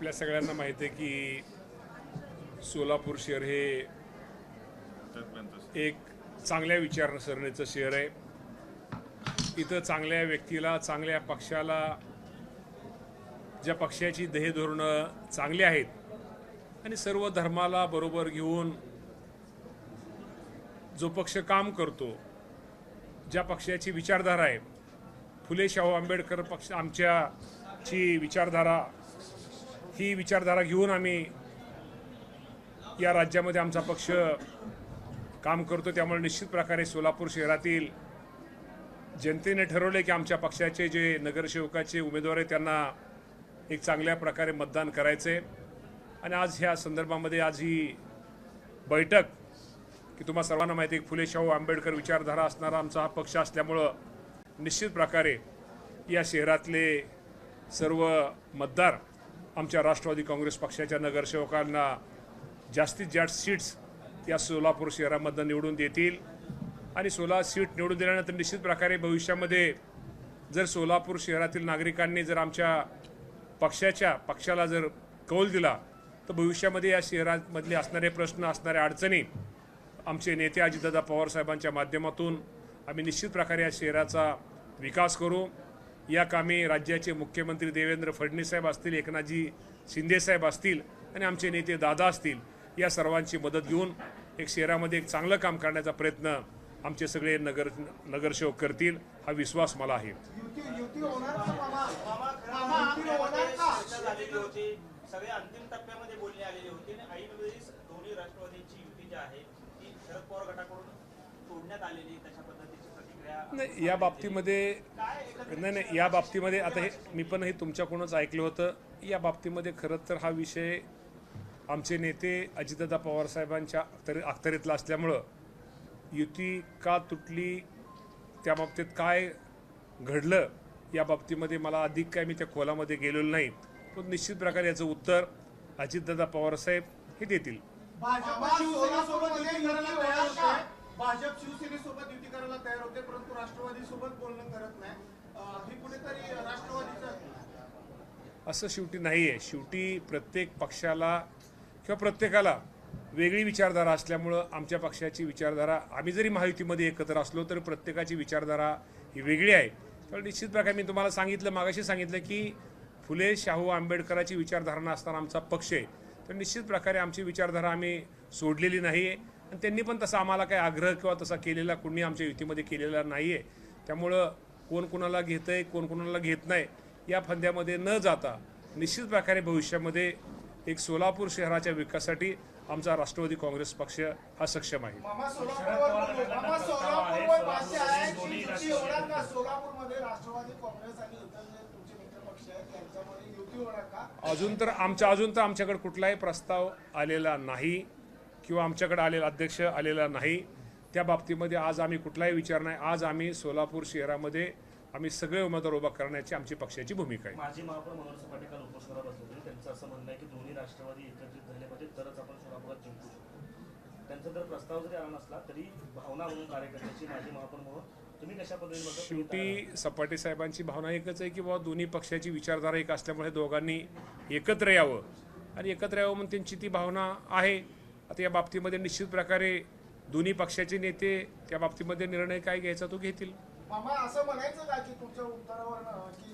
आपल्या सगळ्यांना माहिती आहे की सोलापूर शहर हे एक चांगल्या विचारसरणीचं शहर आहे। इथं चांगल्या व्यक्तीला, चांगल्या पक्षाला, ज्या पक्षाची ध्येय धोरणं चांगली आहेत आणि सर्व धर्माला बरोबर घेऊन जो पक्ष काम करतो, ज्या पक्षाची विचारधारा आहे, फुले शाहू आंबेडकर पक्ष आमच्याची विचारधारा, ही विचारधारा घेऊन आम्ही या राज्यामध्ये आमचा पक्ष काम करतो। त्यामुळे निश्चित प्रकारे सोलापूर शहरातील जनतेने ठरवले की आमच्या पक्षाचे जे नगरसेवकाचे उमेदवार आहेत त्यांना एक चांगल्या प्रकारे मतदान करायचे। आणि आज ह्या संदर्भामध्ये आज ही बैठक की तुम्हा सर्वांना माहिती आहे फुले शाहू आंबेडकर विचारधारा असणारा आमचा हा पक्ष असल्यामुळं निश्चित प्रकारे या शहरातले सर्व मतदार आमच्या राष्ट्रवादी काँग्रेस पक्षाच्या नगरसेवकांना जास्तीत जास्त सीट्स या सोलापूर शहरामधून निवडून देतील। आणि 16 सीट निवडून दिल्यानंतर निश्चित प्रकारे भविष्यामध्ये जर सोलापूर शहरातील नागरिकांनी जर आमच्या पक्षाला जर कौल दिला तर भविष्यामध्ये या शहरामधले असणारे प्रश्न, असणाऱ्या अडचणी आमचे नेते अजितदादा पवार साहेबांच्या माध्यमातून आम्ही निश्चित प्रकारे या शहराचा विकास करू। या कामी राज्याचे मुख्यमंत्री देवेंद्र फडणवीस साहेब असतील, एकनाथजी शिंदे साहेब असतील आणि आमचे नेते दादा असतील, या सर्वांची मदत घेऊन एक शहरामध्ये एक चांगलं काम करण्याचा प्रयत्न आमचे सगळे नगरसेवक करतील, हा विश्वास मला आहे। सगळे अंतिम टप्प्यामध्ये बोलणी आलेली होती आणि ऐनवेळी दोन्ही राष्ट्रवादीची युती जी आहे ती शरद पवार गटाकडून तोडण्यात आलेली, तशा पद्धतीची प्रतिक्रिया नाही या बाबतीमध्ये नाही या बाबतीमध्ये आता हे मी पण हे तुमच्याकडूनच ऐकलं होतं। या बाबतीमध्ये खरं तर हा विषय आमचे नेते अजितदादा पवार साहेबांच्या अखत्यारीतला असल्यामुळं युती का तुटली, त्या बाबतीत काय घडलं या बाबतीमध्ये मला अधिक काय मी त्या खोलामध्ये गेलेलो नाही, पण निश्चित प्रकारे याचं उत्तर अजितदादा पवार साहेब हे देतील। भाजप शिवसेनेसोबत युती करायला तयार होते परंतु राष्ट्रवादी सोबत बोलणं करत नाही, ही कुठेतरी राष्ट्रवादीचं असं शेवटी नाही आहे। शेवटी प्रत्येक पक्षाला किंवा प्रत्येकाला वेगळी विचारधारा असल्यामुळं आमच्या पक्षाची विचारधारा, आम्ही जरी महायुतीमध्ये एकत्र असलो तरी प्रत्येकाची विचारधारा ही वेगळी आहे। तर निश्चित प्रकारे मी तुम्हाला सांगितलं, मागाशी सांगितलं की फुले शाहू आंबेडकरांची विचारधारणा असताना आमचा पक्ष आहे, तर निश्चित प्रकारे आमची विचारधारा आम्ही सोडलेली नाही आहे आणि त्यांनी पण तसा आम्हाला काही आग्रह किंवा तसा केलेला कोणी आमच्या युतीमध्ये केलेला नाही आहे। त्यामुळं कोण कोणाला घेत आहे, कोण कोणाला घेत नाही या फंद्यामध्ये न जाता निश्चित प्रकारे भविष्यामध्ये एक सोलापूर शहराच्या विकासासाठी आमचा राष्ट्रवादी काँग्रेस पक्ष हा सक्षम आहे। अजून तर आमच्याकडे कुठलाही प्रस्ताव आलेला नाही किंवा आमच्याकडे आलेला अध्यक्ष आलेला नाही। त्या बाबतीमध्ये आज आम्ही कुठलाही विचार नाही। आज आम्ही सोलापूर शहरामध्ये आम्ही सगळे उमेदवार उभा करण्याची आमची पक्षाची भूमिका आहे। माजी महापौर मनोहर सपाटे काल उपोषणाला बसले, त्यांचं असं म्हणणं आहे की दोन्ही राष्ट्रवादी एकत्रित झाले पाहिजे तरच आपण सोलापुरात जिंकू शकतो। त्यांचा जर प्रस्ताव जरी आला नसला तरी भावना म्हणून कार्यकर्त्याची माजी महापौर म्हणून तुम्ही कशा पद्धतीने शेवटी सपाटे साहेबांची भावना एकच आहे की बाबा दोन्ही पक्षाची विचारधारा एक असल्यामुळे दोघांनी एकत्र यावं आणि एकत्र यावं म्हणून त्यांची ती भावना आहे। आता या बाबतीमध्ये निश्चित प्रकारे दोन्ही पक्षाचे नेते त्या बाबतीमध्ये निर्णय काय घ्यायचा तो घेतील। मामा असं म्हणायचं का की तुमच्या उत्तरावर की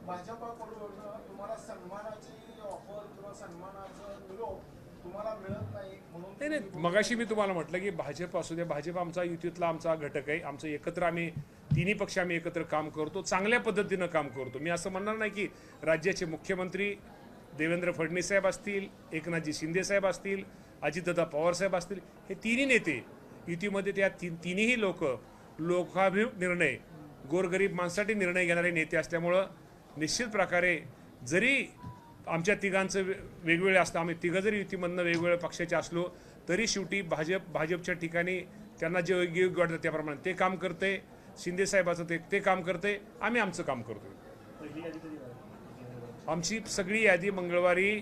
भाजपाकडून तुम्हाला सन्मानाची ऑफर किंवा सन्मानाचा निरोप तुम्हाला मिळत नाही म्हणून? नाही, मगाशी मी तुम्हाला म्हटलं की भाजप असू द्या, भाजप आमचा युतीतला आमचा घटक आहे, आमचं एकत्र आम्ही तिन्ही पक्ष आम्ही एकत्र काम करतो, चांगल्या पद्धतीनं काम करतो। मी असं म्हणणार नाही की राज्याचे मुख्यमंत्री देवेंद्र फडणवीस साहेब असतील, एकनाथजी शिंदे साहेब असतील, अजितदादा पवार साहेब असतील, हे तिन्ही नेते युतीमध्ये त्या तिन्ही लोकाभिमुख निर्णय, गोरगरीब माणसासाठी निर्णय घेणारे नेते असल्यामुळं निश्चित प्रकारे जरी आमच्या तिघांचं वेगवेगळे असतं, आम्ही तिघं जरी युतीमधनं वेगवेगळ्या पक्षाचे असलो तरी शेवटी भाजपच्या ठिकाणी त्यांना जे योग्य वाटतं त्याप्रमाणे ते काम करते, शिंदे साहेबाचं ते काम करते, आम्ही आमचं काम करतो। आमची सगळी यादी मंगळवारी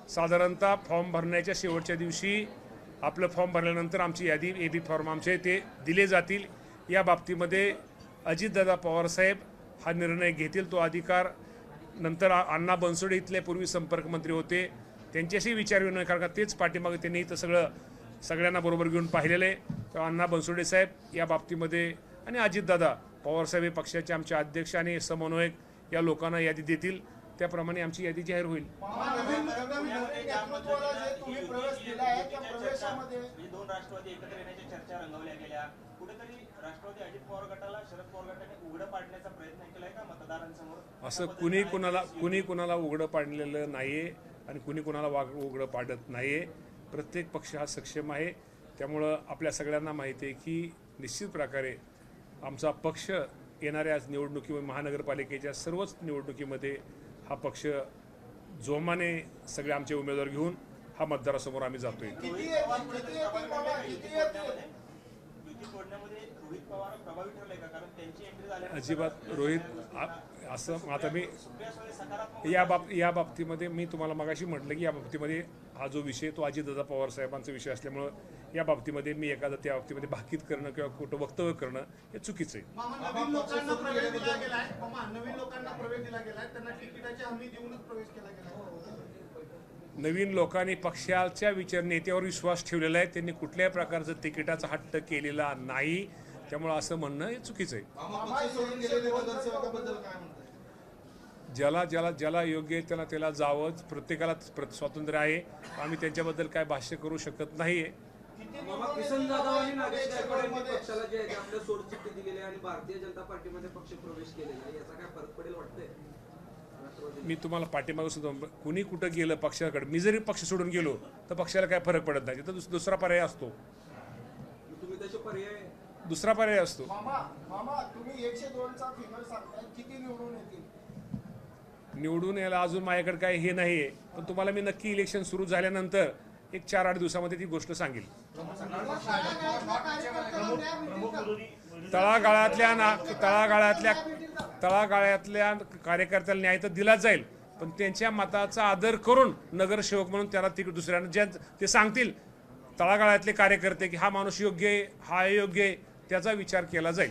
साधारणतः फॉर्म भरण्याच्या शेवटच्या दिवशी आपलं फॉर्म भरल्यानंतर आमची यादी एबी फॉर्म आमचे ते दिले जातील। या बाबतीमध्ये अजितदादा पवार साहेब हा निर्णय घेतील, तो अधिकार नंतर अण्णा बनसोडे इथले पूर्वी संपर्क मंत्री होते, त्यांच्याशी विचारविनिमय कारण का तेच पाठीमागे त्यांनी इथं सगळ्यांना बरोबर घेऊन पाहिलेलं आहे. तर अण्णा बनसोडे साहेब या बाबतीमध्ये आणि अजितदादा पवारसाहेब हे पक्षाचे आमचे अध्यक्ष आणि समन्वयक या लोकांना यादी देतील, त्याप्रमाणे आमची यादी जाहीर होईल. नेतृत्वाला जे तुम्ही प्रवेश दिला आहे त्या प्रवेशामध्ये म्हणजे दोन राष्ट्रवादी एकत्र येण्याच्या चर्चा रंगवल्या गेल्या. कुठेतरी राष्ट्रवादी अजित पवार गटाला शरद पवार गटाने उघडं पाडण्याचा प्रयत्न केलाय का मतदारांसमोर? असं कुणी कुणाला उघडं पाडलेलं नाहीये आणि कुणी कुणाला उघडं पाडत नाहीये. प्रत्येक पक्ष हा सक्षम आहे. त्यामुळं आपल्या सगळ्यांना माहिती आहे की निश्चित प्रकारे आमचा पक्ष येणाऱ्या निवडणुकीमध्ये महानगरपालिकेच्या सर्वच निवडणुकीमध्ये हा पक्ष जोमाने सगळे आमचे उमेदवार घेऊन हा मतदारासमोर आम्ही जातोय. किती येतील बाबा, किती येतील? युती तोडण्यामध्ये रोहित पवार प्रभावी ठरले का? कारण त्यांची एंट्री झाल्यानंतर अजिबात रोहित असं आता मी सुप्रिया सुळे सकारात्मक या बाबतीमध्ये मी तुम्हाला मगाशी म्हटलं की या बाबतीमध्ये हा जो विषय तो अजितदादा पवार साहेबांचा विषय असल्यामुळं या बाबतीमध्ये मी एखादं त्या बाबतीमध्ये भाकीत करणं किंवा खोटं वक्तव्य करणं हे चुकीचं आहे. नवीन लोकांना प्रवेश दिला गेलाय, नवीन लोकांना प्रवेश दिला गेलाय, त्यांना तिकिटाची हमी देऊनच प्रवेश केला गेला. नवीन लोकांनी पक्षाच्या नेत्यावर विश्वास ठेवलेला आहे. त्यांनी कुठल्याही प्रकारचं तिकिटाचा हट्ट केलेला नाही. त्यामुळं असं म्हणणं हे चुकीचं आहे. ज्याला योग्य आहे त्याला जावं. प्रत्येकाला स्वातंत्र्य आहे. आम्ही त्यांच्याबद्दल काय भाष्य करू शकत नाहीये. किसन जाधव आणि नागेश गायकवाडांनी पक्षाला जे आहे आपल्या सोडचिठ्ठी दिलेली आहे आणि भारतीय जनता पार्टीमध्ये पक्ष प्रवेश केलेला आहे, याचा काय फरक पडेल वाटतंय? मी तुम्हाला पाठीमागं सुद्धा कुणी कुठं गेलं पक्षाकडे, मी जरी पक्ष सोडून गेलो तर पक्षाला काय फरक पडत नाही. तिथं दुसरा पर्याय असतो. तुम्ही तसे पर्याय दुसरा पर्याय असतो. मामा तुम्ही 102चा फिगर सांगताय, किती निवडून येतील? निवडून यायला अजून माझ्याकडे काय हे नाहीये, पण तुम्हाला मी नक्की इलेक्शन सुरू झाल्यानंतर एक 4-8 दिवसामध्ये ती गोष्ट सांगेल. तळागाळातल्या कार्यकर्त्याला न्याय तर दिलाच जाईल, पण त्यांच्या मताचा आदर करून नगरसेवक म्हणून त्याला दुसऱ्यांना ज्या ते सांगतील तळागाळातले कार्यकर्ते की हा माणूस योग्य आहे, हा अयोग्य आहे, त्याचा विचार केला जाईल.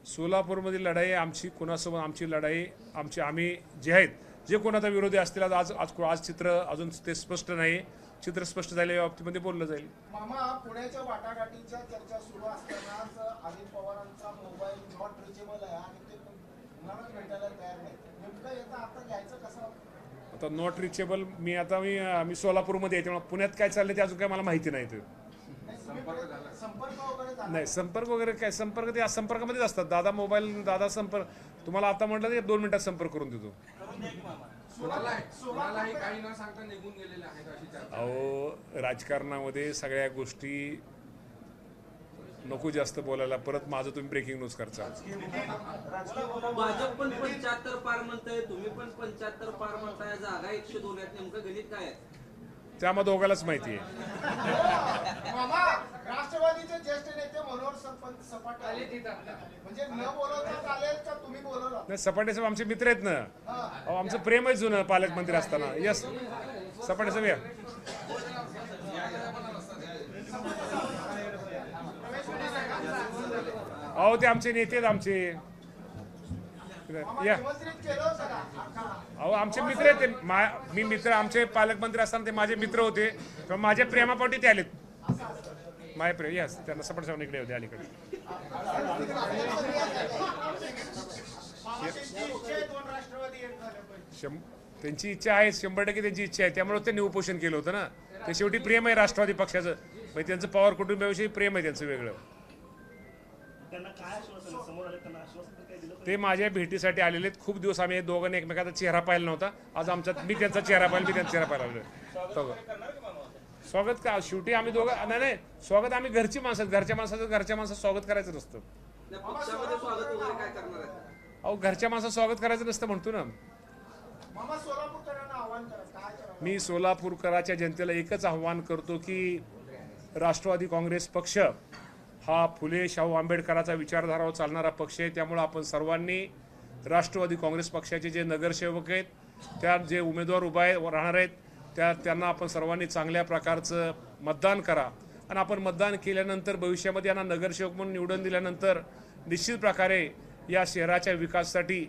सोलापूरमधील लढाई आमची कोणासोबत आमची लढाई आम्ही जे आहेत जे कोणाचा विरोधी असतील आज चित्र अजून ते स्पष्ट नाही. चित्र स्पष्ट झाल्या बाबतीमध्ये बोललं जाईल. मामा पुण्याच्या वाटाघाटीच्या चर्चा सुरू असतानाच अजित पवारांचा मोबाईल नॉट रिचेबल आहे आणि ते कुणालाच भेटायला तयार नाही. नेमकं येतं आता घ्यायचं कसं? आता नॉट रिचेबल मी सोलापूरमध्ये आहे, त्यामुळे पुण्यात काय चाललंय ते अजून काय मला माहिती नाही. संपर्क वगैरे काय संपर्क ते संपर्कामध्येच असतात. दादा संपर्क तुम्हाला आता म्हटलं तर 2 मिनिटात संपर्क करून देतो. अहो राजकारणामध्ये सगळ्या गोष्टी नको जास्त बोलायला. परत माझं तुम्ही ब्रेकिंग न्यूज करता. भाजप पण 75 पार म्हणताय, तुम्ही पण 75 पार म्हणताय, जागा 102 आहेत, नेमकं गणित काय आहे? त्यामध्ये दोघालाच माहिती आहे. राष्ट्रवादीचे ज्येष्ठ नेते मनोहर सपाटे म्हणजे न बोलवता चालेल का तुम्ही बोलवलं? नाही, सपाटे साहेब आमचे मित्र आहेत ना. अहो आमचं प्रेम आहे जुनं पालकमंत्री असताना. यस सपाटे साहेब या. अहो ते आमचे नेते आहेत आमचे. या अहो आमचे मित्र आहेत ते. मी मित्र आमचे पालकमंत्री असताना ते माझे मित्र होते. किंवा माझ्या प्रेमापोटी ते आलेत. माझे प्रेम यस त्यांना सपाट साहेब इकडे होते अलीकडे. त्यांची इच्छा आहे, 100% त्यांची इच्छा आहे. त्यामुळे त्यांनी उपोषण केलं होतं ना. ते शेवटी प्रेम आहे राष्ट्रवादी पक्षाचं. म्हणजे त्यांचं पवार कुटुंबाविषयी प्रेम आहे त्यांचं वेगळं. ते माझ्या भेटीसाठी आलेले आहेत. खूप दिवस आम्ही दोघांनी एकमेकाचा चेहरा पाहिला नव्हता. आज मी त्यांचा चेहरा पाहिला, मी त्यांचा चेहरा पाहिला. स्वागत का शेवटी आम्ही दोघं नाही स्वागत आम्ही घरची माणसं. घरच्या माणसाचं स्वागत करायचं नसतं. अहो घरच्या माणसाचं स्वागत करायचं नसतं म्हणतो ना. मी सोलापूरकरांच्या जनतेला एकच आव्हान करतो की राष्ट्रवादी काँग्रेस पक्ष हा फुले शाहू आंबेडकरांचा विचारधारावर चालणारा पक्ष आहे. त्यामुळे आपण सर्वांनी राष्ट्रवादी काँग्रेस पक्षाचे जे नगरसेवक आहेत, त्या जे उमेदवार राहणार आहेत त्यांना आपण सर्वांनी चांगल्या प्रकारचं मतदान करा. आणि आपण मतदान केल्यानंतर भविष्यामध्ये यांना नगरसेवक म्हणून निवडून दिल्यानंतर निश्चित प्रकारे या शहराच्या विकासासाठी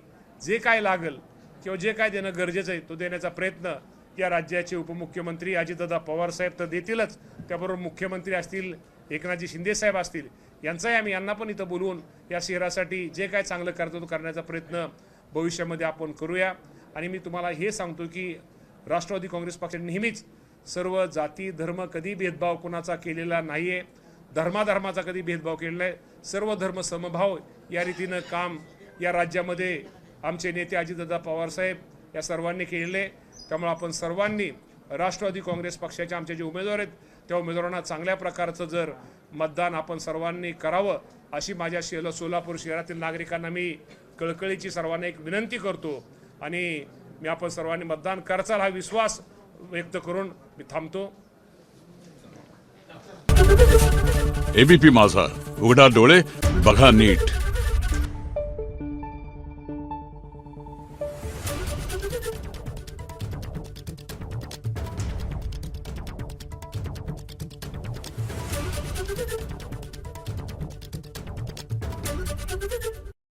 जे काय लागेल किंवा जे काय देणं गरजेचं आहे तो देण्याचा प्रयत्न या राज्याचे उपमुख्यमंत्री अजितदादा पवारसाहेब तर देतीलच, त्याबरोबर मुख्यमंत्री असतील, एकनाथजी शिंदेसाहेब असतील, यांना पण इथं बोलवून या शहरासाठी जे काय चांगलं करतो तो करण्याचा प्रयत्न भविष्यामध्ये आपण करूया. आणि मी तुम्हाला हे सांगतो की राष्ट्रवादी काँग्रेस पक्षाने नेहमीच सर्व जाती धर्म कधी भेदभाव कोणाचा केलेला नाही आहे, धर्माधर्माचा कधी भेदभाव केलेला आहे. सर्व धर्म समभाव या रीतीनं काम या राज्यामध्ये आमचे नेते अजितदादा पवारसाहेब या सर्वांनी केलेले आहे. त्यामुळे आपण सर्वांनी राष्ट्रवादी काँग्रेस पक्षाचे आमचे जे उमेदवार आहेत त्या उमेदवारांना चांगल्या प्रकारचं जर मतदान आपण सर्वांनी करावं अशी माझ्या सोलापूर शहरातील नागरिकांना मी कळकळीची सर्वांना एक विनंती करतो. आणि मी आपण सर्वांनी मतदान करचाल हा विश्वास व्यक्त करून मी थांबतो. एबीपी माझा, उघडा डोळे बघा नीट. Thank you.